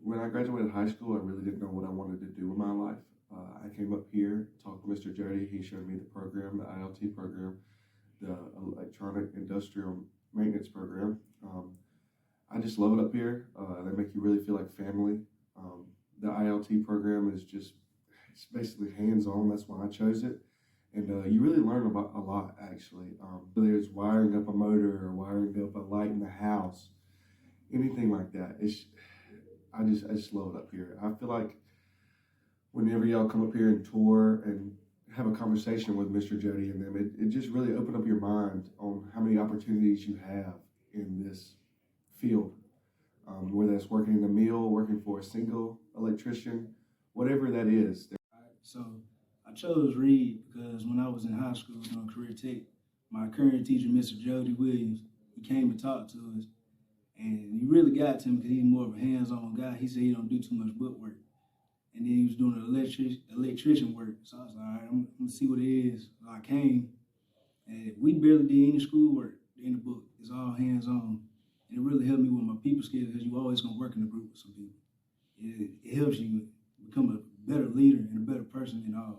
When I graduated high school, I really didn't know what I wanted to do in my life. I came up here, talked to Mr. Jody. He showed me the program, the ILT program, the Electronic Industrial Maintenance program. I just love it up here. They make you really feel like family. The ILT program is just, it's basically hands-on. That's why I chose it. And you really learn about a lot, actually. Whether it's wiring up a motor or wiring up a light in the house, anything like that. I just love it up here. I feel like whenever y'all come up here and tour and have a conversation with Mr. Jody and them, it just really opened up your mind on how many opportunities you have in this field. Whether it's working in the mill, working for a single electrician, whatever that is. So I chose Reid because when I was in high school doing career tech, my current teacher, Mr. Jody Williams, he came and talked to us. And he really got to me because he's more of a hands-on guy. He said he don't do too much book work. And then he was doing electrician work. So I was like, all right, I'm going to see what it is. So I came, and we barely did any school work in the book. It's all hands-on. And it really helped me with my people skills because you always going to work in a group with some people. It helps you become a better leader and a better person in all.